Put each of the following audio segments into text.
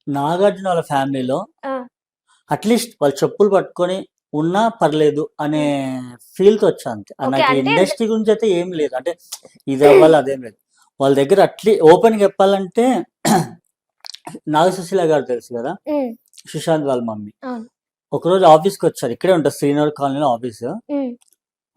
నాగార్జున వాళ్ళ ఫ్యామిలీలో ఆ! అట్లీస్ట్ వాళ్ళు చెప్పులు పట్టుకొని ఉన్నా పర్లేదు అనే హ్మ్. ఫీల్‌తో వచ్చా అంతే. ఓకే. నాకు అంటే ఇండస్ట్రీ గురించి అయితే ఏం లేదు. అంటే ఇది అవ్వాలి అదేం లేదు. వాళ్ళ దగ్గర ఓపెన్‌గా చెప్పాలంటే నాగ సుశీల గారు తెలుసు కదా! హ్మ్. సుశాంత్ వాళ్ళ మమ్మీ. అవును. ఒకరోజు ఆఫీస్‌కొచ్చారు. ఇక్కడే ఉంటది శ్రీనగర్ కాలనీలో ఆఫీసు. హ్మ్.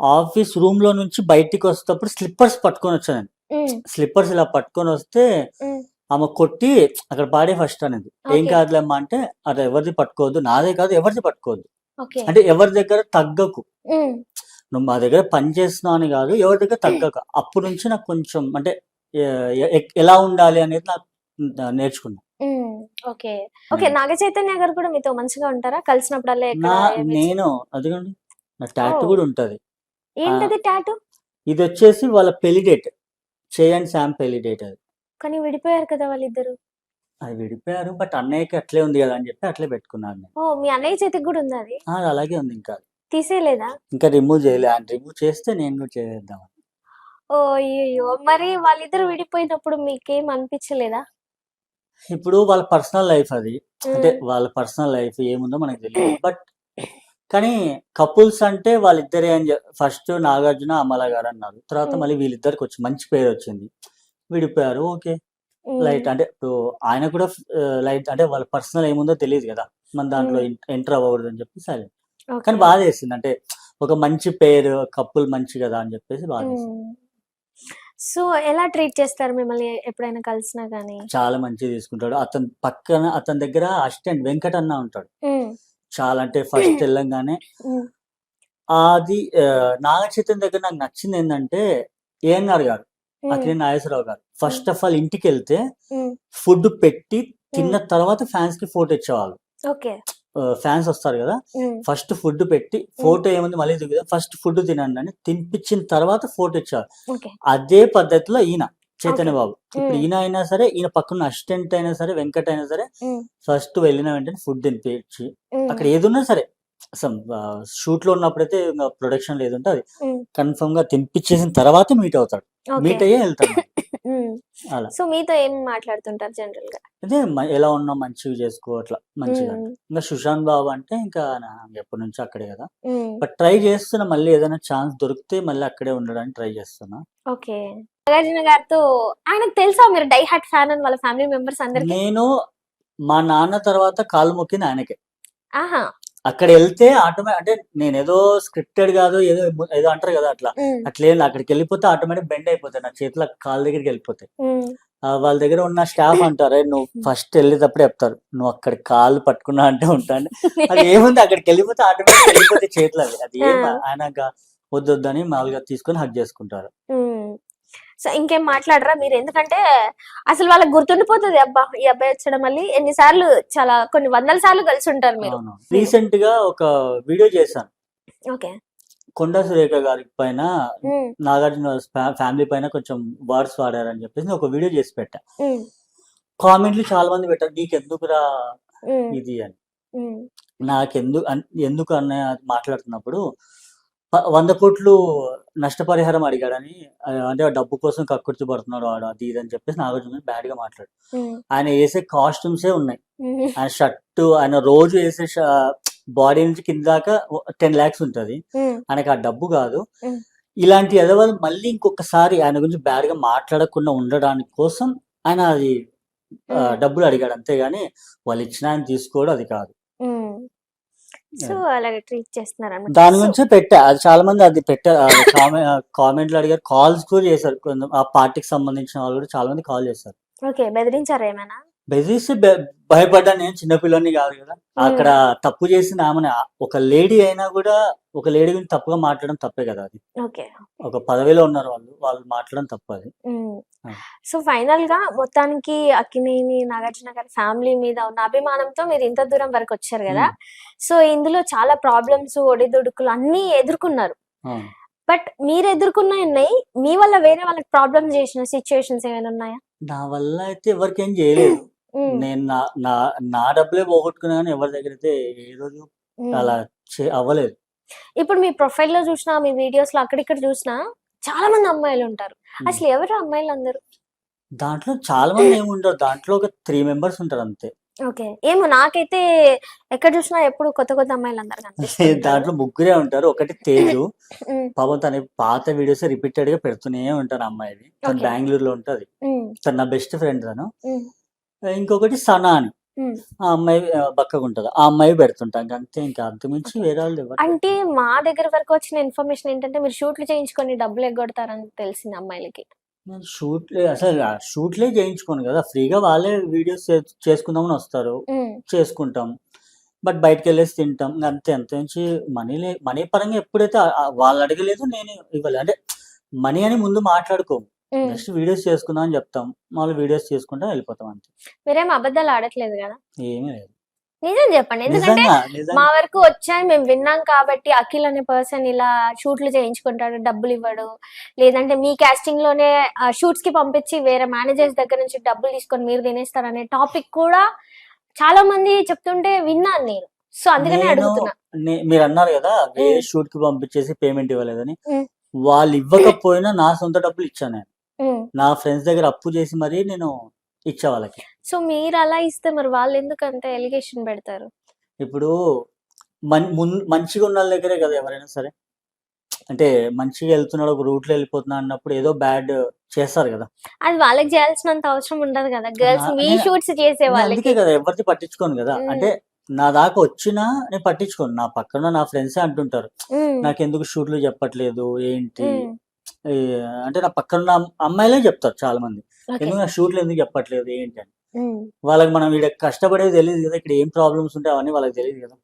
ఆఫీస్ రూమ్‌లో నుంచి బయటికొచ్చేటప్పుడు స్లిప్పర్స్ పట్టుకొనొచ్చా నేను. హ్మ్. స్లిప్పర్స్ ఇలా పట్టుకొనొస్తే హ్మ్. ఆమె కొట్టి అక్కడ పాడే ఫస్ట్ అనేది. "ఏం ఓకే. కాదులేమ్మా" అంటే, "అది ఎవరిది పట్టుకోవద్దు. నాదే కాదు ఎవరిది పట్టుకోవద్దు. ఓకే. అంటే ఎవరి దగ్గర తగ్గకు. హ్మ్. నువ్వు మా దగ్గర పని చేస్తున్నావు అని కాదు. ఎవరి దగ్గర తగ్గకు." అప్పటి నుంచి నాకు కొంచెం అంటే ఎలా ఉండాలి అనేది నాకు నేర్చుకున్నా. హ్మ్. ఓకే. ఓకే. నేను. నాగ చైతన్య గారు కూడా మీతో మంచిగా ఉంటారా? కలిసినప్పుడల్లా ఎక్కడ నా ఏమి నేను అదిగోండి నా టాటూ ఓహ్! కూడా ఉంటది. ఆహ్, ఏంటది టాటూ? ఇదొచ్చేసి వాళ్ళ పెళ్లి డేట్. చేయి అండ్ సామ్ పెళ్లి డేట్ అది. కానీ విడిపోయారు కదా వాళ్ళిద్దరు. అది విడిపోయారు. బట్ అన్నయ్యకి అట్లే ఉంది కదా! అని చెప్పి అట్లే పెట్టుకున్నాను నేను. ఓహ్! మీ అన్నయ్య చేతికి గూడా ఉందా అది? అది అలాగే ఉంది ఇంకా. తీసేయలేదా? ఇంకా రిమూవ్ చేయలే. ఆయన రిమూవ్ చేస్తే నేను కూడా చేసేద్దామని. ఓహ్! అయ్యయ్యో! మరి వాళ్ళిద్దరు విడిపోయినప్పుడు మీకేం అనిపించలేదా? ఇప్పుడు వాళ్ళ పర్సనల్ లైఫ్ అది. అంటే హ్మ్. వాళ్ళ పర్సనల్ లైఫ్ ఏముందో మనకు తెలీదు. బట్ కానీ కపుల్స్ అంటే వాళ్ళిద్దరే అని ఫస్ట్ 'నాగార్జున, అమల' గారన్నారు. తర్వాత హ్మ్. మళ్ళీ వీళ్ళిద్దరికొచ్చి మంచి పేరొచ్చింది. విడిపోయారు. ఓకే. హ్మ్. లైట్ అంటే ఇప్పుడు ఆయన కూడా లైట్ అంటే వాళ్ళ పర్సనల్ ఏముందో తెలీదు గదా! మన దాంట్లో హ్మ్. ఎంటర్ అవ్వకూడదని చెప్పి సైలెంట్. కానీ ఓకే. బాధేసింది. అంటే ఒక మంచి పేరు కపుల్ మంచి గదా! అని చెప్పేసి బాధేసింది. హ్మ్. సో, ఎలా ట్రీట్ చేస్తారు మిమ్మల్ని ఎప్పుడైనా కలిసినా గాని? చాలా మంచిగా తీసుకుంటాడు. అతని దగ్గర అసిస్టెంట్ వెంకట్ అన్న ఉంటాడు. హ్మ్. చాలా అంటే ఫస్ట్ ఎళ్ళంగానే హ్మ్. అది నాగ చైతన్య దగ్గర నాకు నచ్చిందేందంటే ఏఎన్నార్ గారు, హ్మ్. అక్కినేని నాగేశ్వరరావు గారు హ్మ్. ఫస్ట్ ఆఫ్ ఆల్ ఇంటికెళ్తే హ్మ్. ఫుడ్ పెట్టి హ్మ్. తిన్న తర్వాత ఫ్యాన్స్‌కి ఫోటో ఇచ్చేవాళ్ళు. ఓకే. ఫ్యాన్స్ వస్తారు గదా! హ్మ్. ఫస్ట్ ఫుడ్ పెట్టి హ్మ్. ఫోటో ఏముంది మళ్ళీ దిగుదాం. ఫస్ట్ ఫుడ్ తినండని తినిపించిన తర్వాత ఫోటో ఇచ్చేవారు. ఓకే. అదే పద్ధతిలో ఈయన ఓకే. చైతన్య బాబు. ఇప్పుడు హ్మ్. ఈయన అయినా సరే, ఈయన పక్కన అసిస్టెంట్ అయినా సరే, వెంకట్ అయినా సరే హ్మ్. ఫస్ట్ వెళ్ళిన వెంటనే ఫుడ్ తినిపించి హ్మ్. అక్కడ ఏదున్నా సరే షూట్‌లో ఉన్నప్పుడైతే ఇంగ ప్రొడక్షన్‌లో ఏదుంటే అది హ్మ్. కన్ఫర్మ్‌గా తినిపించేసిన తర్వాత మీట్ అవుతాడు. ఓకే. మీట్ అయ్యే ఎళ్తాడు మళ్ళీ. హ్మ్. అలా. సో, మీతో ఏం మాట్లాడుతుంటారు జనరల్‌గా? అదే ఎలా ఉన్నావు మంచిగా చేసుకో అట్లా మంచిగా. హ్మ్. ఇంక సుశాంత్ బాబు అంటే ఇంకా ఎప్పటినుంచో అక్కడే గదా! హ్మ్. బట్ ట్రై చేస్తున్నా మళ్ళీ ఏదైనా ఛాన్స్ దొరికితే మళ్ళీ అక్కడే ఉండడానికి ట్రై చేస్తున్నా. ఓకే. నాగార్జున గారితో ఆయనకు తెలుసా మీరు డై హార్ట్ ఫ్యాన్ అని వాళ్ళ ఫ్యామిలీ మెంబర్స్ అందరికి? నేను మా నాన్న తర్వాత కాళ్ళు మొక్కింది ఆయనకే. ఆహా! అక్కడెళ్తే అంటే నేనేదో స్క్రిప్టెడ్ గాదు ఏదో ఏదో అంటారు గదా! అట్లా. హ్మ్. అట్లేం లే అక్కడికెళ్ళిపోతే ఆటోమేటిక్ బెండ్ అయిపోతాయి. నా చేతులు కాళ్ళ దగ్గరికెళ్ళిపోతాయి. హ్మ్. వాళ్ళ దగ్గర ఉన్న స్టాఫ్ అంటారు. "అరేయ్! నువ్వు ఫస్ట్ ఎళ్ళేటప్పుడే చెప్తారు. నువ్వు అక్కడ కాళ్ళు పట్టుకున్నావు అంటే ఉంటా" అంటే అది ఏముంది అక్కడికెళ్ళిపోతే ఆటోమేటిక్‌గా ఎళ్ళిపోతాయి చేతులవి. అది ఆ! ఏం ఆయన వద్దొద్దని మామూలుగా తీసుకొని హగ్ జేసుకుంటారు. హ్మ్. సో, ఇంకేం మాట్లాడరా మీరు? ఎందుకంటే అసలు వాళ్ళకి గుర్తుండిపోతది. అబ్బా! ఈ అబ్బాయి వచ్చాడా మళ్ళీ ఎన్ని సార్లు చాలా కొన్ని వందల సార్లు కలిసుంటారు అవును. మీరు. రీసెంట్‌గా ఒక వీడియో చేశాను. ఓకే. 'కొండా సురేఖ' గారి పైన హ్మ్. నాగార్జున ఫ్యామిలీ పైన కొంచెం వర్డ్స్ వాడారని చెప్పేసి ఒక వీడియో చేసి పెట్టా. హ్మ్. కామెంట్‌లు చాలా మంది పెట్టారు. "నీకెందుకురా హ్మ్. ఇది" అని. హ్మ్. ఎందుకు అన్నయ్య అది మాట్లాడుతున్నప్పుడు 100,00,00,000 నష్టపరిహారం అడిగాడని అంటే ఆ డబ్బు కోసం కక్కుర్తి పడుతున్నాడు వాడు అది ఇది అని చెప్పేసి నాగార్జున బ్యాడ్‌గా మాట్లాడాడు. హ్మ్. ఆయన ఏసే కాస్ట్యూమ్సే ఉన్నాయి. హ్మ్. ఆయన షర్టు ఆయన రోజు ఏసే బాడీ నుంచి కింద దాకా 10,00,000 ఉంటది. హ్మ్. ఆయనకి ఆ డబ్బు గాదు. హ్మ్. ఇలాంటి ఎదవలు మళ్ళీ ఇంకొకసారి ఆయన గురించి బ్యాడ్‌గా మాట్లాడకుండా ఉండడానికి కోసం ఆయన అది హ్మ్. డబ్బులు అడిగాడు అంతేగాని వాళ్ళిచ్చినా ఆయన తీసుకోడు అది కాదు. హ్మ్. సో, అది. అలాగ ట్రీట్ చేస్తున్నారనమాట. దాని సో గురించే పెట్టా. అది చాలా మంది అది పెట్టారు. అది కామెంట్‌లు అడిగారు. కాల్స్ కూడా చేశారు. ఆ పార్టీకి సంబంధించిన వాళ్ళు కూడా చాలా మంది కాల్ చేశారు. ఓకే. బెదిరించారా ఏమైనా? బెదిరిస్తే భయపడ్డాను నేను చిన్న పిల్లోడిని కాదు గదా! అక్కడ హ్మ్. తప్పు చేసింది ఆమెనే. ఒక లేడీ అయినా గూడా ఒక లేడీ గురించి తప్పుగా మాట్లాడడం తప్పే గదా! అది. ఓకే. ఒక పదవిలో ఉన్నారు వాళ్ళు. వాళ్ళు మాట్లాడడం తప్పది. హ్మ్. ఆ! సో, ఫైనల్‌గా మొత్తానికి అక్కినేని నాగార్జున గారి ఫ్యామిలీ మీద ఉన్న అభిమానంతో మీరు ఇంత దూరం వరకొచ్చారు గదా! హ్మ్. సో, ఇందులో చాలా ప్రాబ్లమ్స్, ఒడిదుడుకులు అన్నీ ఎదుర్కొన్నారు. అవును. బట్ మీరెదుర్కొన్నయున్నయి. మీ వల్ల వేరే వాళ్ళకి ప్రాబ్లమ్ జేసిన సిట్యుయేషన్స్ ఏమైనా ఉన్నాయా? నా వల్ల అయితే ఎవరికేం జేయలేదు. హ్మ్. నేను నా నా నా డబ్బులే పోగొట్టుకున్నా గానీ ఎవరి దగ్గరైతే ఏ రోజు హ్మ్. అలా అవ్వలేదు. ఇప్పుడు మీ ప్రొఫైల్‌లో జూసినా, మీ వీడియోస్‌లో అక్కడిక్కడ జూసినా చాలా మంది అమ్మాయిలుంటారు. హ్మ్. అసలు ఎవరు అమ్మాయిలందరూ? దాంట్లో చాలా మంది ఏముండరు. దాంట్లో ఒక 3 మెంబర్స్ ఉంటారంతే. ఓకే. ఏమో నాకైతే ఎక్కడ చూసినా ఎప్పుడు కొత్త కొత్త అమ్మాయిలు అందరు కనిపిస్తుంటారు. దాంట్లో ముగ్గురే ఉంటారు. ఒకటి తేజు. హ్మ్. పాపం తన పాత వీడియోస్ రిపీటెడ్‌గా పెడుతూనే ఉంటారు ఆ అమ్మాయివి. తను ఓకే. బెంగుళూరులో ఉంటది. హ్మ్. తను నా బెస్ట్ ఫ్రెండ్ తను. హ్మ్. ఇంకొకటి సనా అని. హ్మ్. ఆ అమ్మాయి బక్కగుంటది. ఆ అమ్మాయి పెడుతుంటా. ఇంకంతే ఇంకా అంతకుమించి ఓకే. వేరే వాళ్ళు ఎవరు అంటే పెట్టను. మా దగ్గర వరకు వచ్చిన ఇన్ఫర్మేషన్ ఏంటంటే మీరు షూట్లు చేయించుకొని డబ్బులు ఎగ్గొడతారని తెలిసింది అమ్మాయిలకి. నేను షూట్‌లే చేయించుకోను గదా! ఫ్రీగా వాళ్ళే వీడియోస్ చేసుకుందామని వస్తారు. హ్మ్. చేసుకుంటాం. బట్ బయటికెళ్ళేసి తింటాం. ఇంగంతే. అంతకుమించి మనీ పరంగా ఎప్పుడైతే వాళ్ళు అడగలేదు. నేను ఇవ్వలే. అంటే మనీ అని ముందు మాట్లాడుకోము. హ్మ్. జస్ట్ వీడియోస్ చేసుకుందాం అని చెప్తాం. మాములుగా వీడియోస్ చేసుకుంటాం వెళ్ళిపోతాం అంతే. మీరేం అబద్ధాలు ఆడట్లేదు గదా! ఏమీ లేదు. నిజం జెప్పండి. ఎందుకంటే నిజంగా. మా నిజంగా. వరకు వచ్చాయి. మేము విన్నాం కాబట్టి అఖిల్ అనే పర్సన్ ఇలా షూట్లు చేయించుకుంటాడు. డబ్బులివ్వడు. లేదంటే మీ కాస్టింగ్‌లోనే షూట్స్‌కి పంపించి వేరే మేనేజర్స్ దగ్గర నుంచి డబ్బులు తీసుకొని మీరు తినేస్తారనే టాపిక్ కూడా చాలా మంది చెప్తుంటే విన్నాను నేను. సో, అందుకనే నేను అడుగుతున్నా. మీరన్నారు గదా! వేరే హ్మ్. షూట్‌కి పంపించేసి పేమెంట్ ఇవ్వలేదని. హ్మ్. వాళ్ళు ఇవ్వకపోయినా నా సొంత డబ్బులు ఇచ్చా నేను. హ్మ్. నా ఫ్రెండ్స్ దగ్గర అప్పు చేసి మరీ నేను ఇచ్చా వాళ్ళకి. సో, మీరలా ఇస్తే మరి వాళ్ళెందుకంత ఎలిగేషన్ బెడతారు? ఇప్పుడు మంచిగా ఉన్నోళ్ళ దగ్గరే గదా! ఎవరైనా సరే. అంటే మంచిగా ఎళ్తున్నాడు, ఒక రూట్‌లో ఎళ్ళిపోతున్నా అన్నప్పుడు ఏదో బ్యాడ్ చేస్తారు గదా! అది వాళ్ళకి జేయాల్సినంత అవసరం ఉండదు గదా! నా గర్ల్స్ మీ నేను షూట్స్ చేసే నేను అందుకే వాళ్ళకి. గదా! ఎవరిది పట్టించుకోను గదా! హ్మ్. అంటే నా దాకా వచ్చినా నేను పట్టించుకోను. నా పక్కన నా ఫ్రెండ్సే అంటుంటారు. హ్మ్. నాకెందుకు షూట్‌లు చెప్పట్లేదు ఏంటి? హ్మ్. ఈ అంటే నా పక్కనున్న అమ్మాయిలే చెప్తారు చాలామంది. ఓకే. ఎందుకు నాకు షూట్‌లు ఎందుకు చెప్పట్లేదు ఏంటి అని. హ్మ్. వాళ్ళకి మనం ఈడ కష్టపడేది తెలీదు గదా! ఇక్కడ ఏం ప్రాబ్లమ్స్ ఉంటాయి అవన్నీ వాళ్ళకి తెలీదు గదా!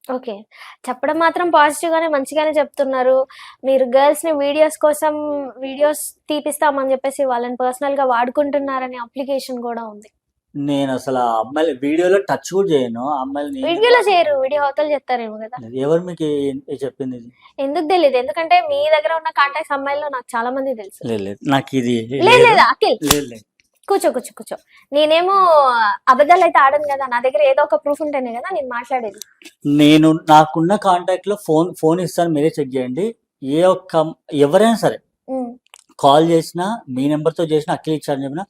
ఓకే. చెప్పడం మాత్రం పాజిటివ్‌గానే మంచిగానే చెప్తున్నారు. మీరు గర్ల్స్‌ని వీడియోస్ కోసం వీడియోస్ తీపిస్తామని జెప్పేసి వాళ్ళని పర్సనల్‌గా వాడుకుంటున్నారనే అప్లికేషన్ గూడా ఉంది. నేనసల ఆ అమ్మాయిల వీడియోలో టచ్ కూడా చేయను. ఆ అమ్మాయిలు నేనెందుకు వీడియోలో చేయరు. వీడియో అవతల జెత్తారేమో గదా! ఎవరు మీకు చెప్పిందిది? ఎందుకు తెలీదు. ఎందుకంటే మీ దగ్గర ఉన్న కాంటాక్ట్స్ అమ్మాయిల్లో నాకు చాలా మందికి తెలుసు. లేదు లేదు. నాకిది లేదు లేదు. లేదు అఖిల్. లేదు లేదు. కూర్చో, కూర్చో, కూర్చో. నేనేమో అబద్దాలైతే ఆడను గదా! నా దగ్గర ఏదో ఒక ప్రూఫ్ ఉంటేనే గదా నేను మాట్లాడేది. నాకున్న కాంటాక్ట్‌లో ఫోన్ ఇస్తాను మీరే చెక్ చేయండి. ఏ ఒక్క ఎవరైనా సరే హ్మ్. కాల్ చేసినా, మీ నంబర్‌తో చేసినా అఖిల్ ఇచ్చారని చెప్పినా,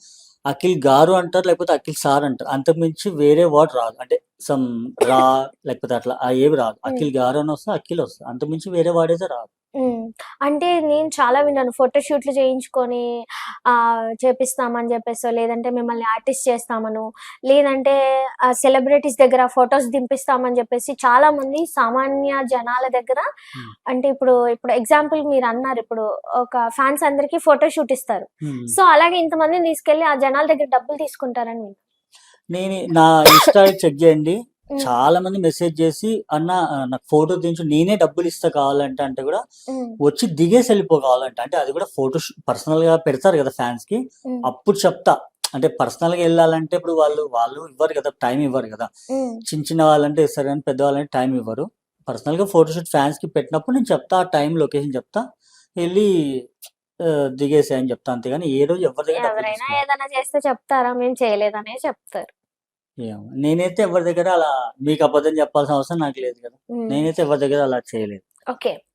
అఖిల్ గారు అంటారు. లేకపోతే అఖిల్ సార్ అంటారు. అంతకు మించి వేరే వర్డ్ రాదు. అంటే సమ్ రా లేకపోతే అట్లా ఏవి రాదు. హ్మ్. అఖిల్ గారు అని వస్తది. అఖిల్ వస్తది. అంతకు మించి వేరే వర్డ్ అయితే రాదు. హ్మ్. అంటే నేను చాలా విన్నాను. ఫోటో షూట్‌లు చేయించుకొని చేపిస్తామని జెప్పేసో, లేదంటే మిమ్మల్ని ఆర్టిస్ట్ చేస్తామనో, లేదంటే సెలబ్రిటీస్ దగ్గర ఫోటోస్ దింపిస్తామని జెప్పేసి చాలామంది సామాన్య జనాల దగ్గర హ్మ్. అంటే ఇప్పుడు ఎగ్జాంపుల్ మీరన్నారు. ఇప్పుడు ఒక ఫ్యాన్స్ అందరికి ఫోటో షూట్ ఇస్తారు. హ్మ్. సో, అలాగే ఇంతమందిని తీసుకెళ్ళి ఆ జనాల దగ్గర డబ్బులు తీసుకుంటారని విన్నా. నా ఇన్‌స్టా చెక్ చేయండి. హ్మ్. చాలా మంది మెసేజ్ చేసి అన్న నాకు ఫోటో దించు నేనే డబ్బులిస్తా కావాలంటే అంటే కూడా హ్మ్. వచ్చి దిగేసి వెళ్ళిపో కావాలంటే. అంటే అది కూడా పర్సనల్‌గా పెడతారు కదా ఫ్యాన్స్‌కి. హ్మ్. అప్పుడు చెప్తా. అంటే పర్సనల్‌గా ఎళ్ళాలంటే ఇప్పుడు వాళ్ళు ఇవ్వరు కదా! టైం ఇవ్వరు కదా! హ్మ్. చిన్న వాళ్ళంటే ఇస్తారు గానీ పెద్దవాళ్ళంటే టైం ఇవ్వరు. పర్సనల్‌గా ఫోటోషూట్ ఫ్యాన్స్‌కి పెట్టినప్పుడు నేను చెప్తా. ఆ టైం, లొకేషన్ చెప్తా. ఎళ్లి దిగేసేయి అని చెప్తా. అంతేగాని ఏ రోజు ఎవరి దగ్గర డబ్బులు ఎవరైనా తీసుకోను. ఏదైనా చేస్తే చెప్తారా? మేము చేయలేదనే చెప్తారు. ఏమో నేనైతే ఎవరి దగ్గర అలా మీకు అబద్ధం చెప్పాల్సిన అవసరం నాకు లేదు కదా! హ్మ్. నేనైతే ఎవరి దగ్గర అలా చేయలేదు. ఓకే.